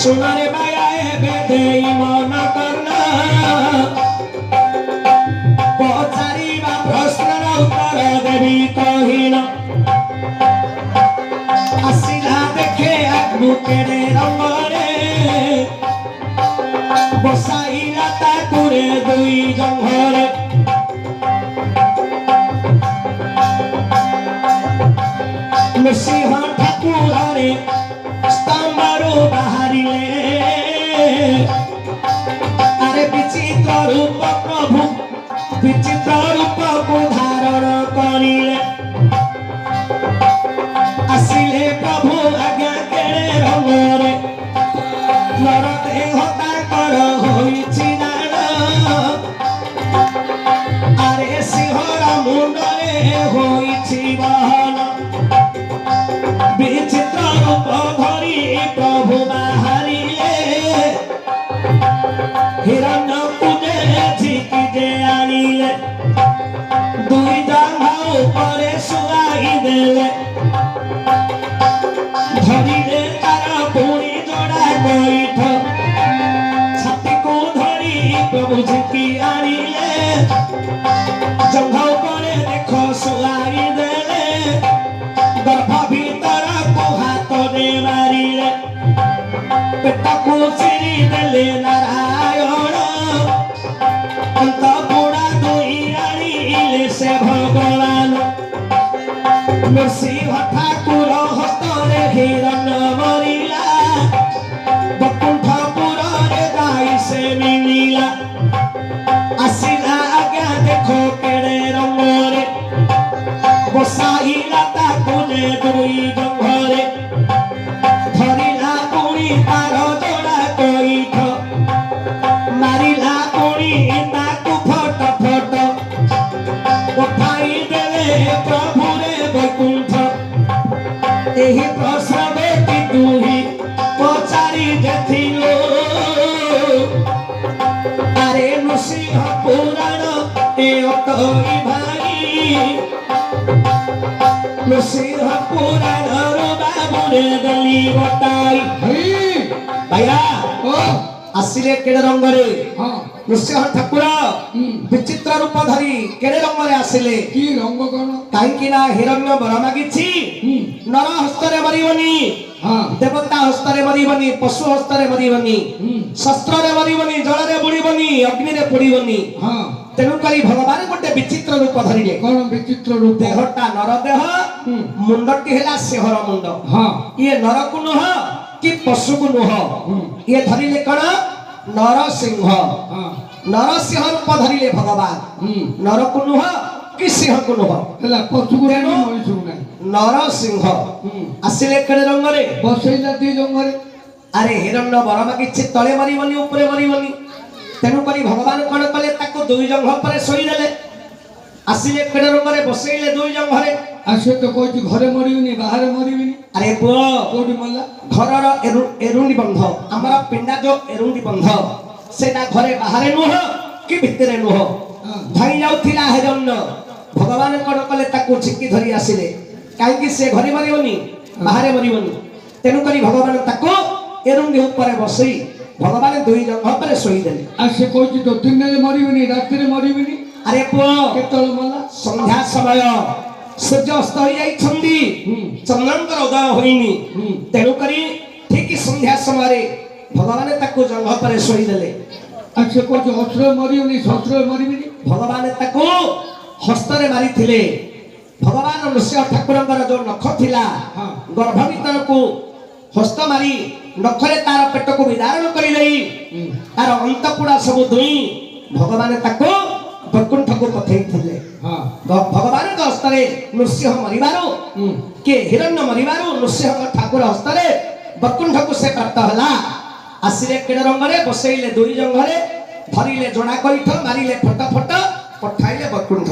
सुनारे बायाए बेदे मन करना पचारी बा प्रश्न उत्तर देवी कहिना आसिला देखे आगु केड़े रंगरे बसाइला ताकुरे दुई जंघरे नृसिंह ठाकुरे स्तंभरू बाहरिले अरे विचित्र रूप प्रभु विचित्र रूप को धारण करिले आसिले प्रभु आज्ञा केड़े रंगरे नर देह ताकर होइछि नाना अरे सिंहर मुंडरे होइछि बहन विचित्र रूप धरी प्रभु बाहरिले हिरण्य पूजे झिकी जे आनिले दुई जांघा उपरे सुआई देले धरिले तार पुणी जोड़ा बैठ छाती को धरी प्रभु झिकी आनिले जंघा उपरे देख सुआई देले गर्भ भीतर को हाथ दे मारिले पेट को चिरी देले नारायण अंत बुढ़ा दुई आनिले से भगवान नृसिंह ठाकुर हस्तरे हिरण्य मरिला बकुंठपुर रे गाई से मिलिला आसिला आज्ञा देखो केड़े रंगरे बसाइला ताकुले दुई जंघरे धरिला पुणी तार जोड़ा कईठ मारिला पुणी ताकु फट फट उठाई देले प्रभु रे बैकुंठ एही प्रसवे की तुही पचारी जेथिलो अरे नृसिंह पुराण ए अटई भाई नृसिंह पुराण रो बाबुरे गली बताई भैया आसिले केड़े रंगरे नृसिंह ठाकुर विचित्र रूप धरी केड़े रंगरे आसिले की रंग कोन काहेकि ना हिरण्य वर मागिछि नर हस्तरे मरिबनी देवता हस्तरे मरिबनी पशु हस्तरे मरिबनी शस्त्ररे मरिबनी जलरे बुड़ीबनी अग्नि रे पुड़ीबनी तेणु करी भगवान गोटे विचित्र रूप धरिले कोन विचित्र रूप देहटा नर देह मुंडटी हेला सिंहर मुंड ये नर को नुह कि पशु को नुह ये धरिले कोन नरसिंह नरसिंह रूप धरिले भगवान नर को नुह कि सिंह को नुह हेला पशु को नहीं मनुष्य को नहीं नरसिंह आसिले केड़े रंगरे बसैला दी जंगरे अरे हिरण्य वर मागिछि तळे मरिबनी ऊपरे मरिबनी तेणु करी भगवान कौन कले ताको दुई जंघ पर सोई देले आसिले केड़े रंगरे बसैले दुई जंघरे आसे तो कोइ घरे मरिबनी बाहर मरिबनी अरे पुओ कोडी मल्ला घरर एरुंडी बंध हमर पिंडा जो एरुंडी बंध सेटा घरे बाहर नुह कि भितरे नुह धाई जाउथिला हिरण्य भगवान कौन कले ताको झिकी धरी आसिले काहे कि से घरे मरिबनी बाहर मरिबनी तेणु करी भगवान ताको एरुंडी ऊपर बसई भगवान दुई जंघ पर सोई देले आसे कोइ तो दिन रे मरिबनी रात रे मरिबनी अरे पुओ केतल मल्ला संध्या समय सूर्य अस्त हो जाई छंदी चंद्रंकर उदय होइनी तेणु करी ठीक संध्या समय भगवान ताको जंघ पर सोई देले आसे कोइ हस्त्र मरिबनी शस्त्र मरिबनी भगवान ताको हस्तरे मारी थिले भगवान नृसिंह ठाकुरंकर जो नख थिला गर्भ भीतर को हस्त मारी नखरे तार पेट को विदारण करी देई तार अंतपुड़ा सब दुई भगवान ताको वैकुंठ को पठेई थिले भगवान के हस्तरे नृसिंह मरिबारो के हिरण्य मरिबारो नृसिंह ठाकुर हस्तरे वैकुंठ को से प्राप्त हला आसिले केड़े रंगरे बसैले दुई जंघरे धरिले जोड़ा कईठ मारिले फट फट पठाइले वैकुंठ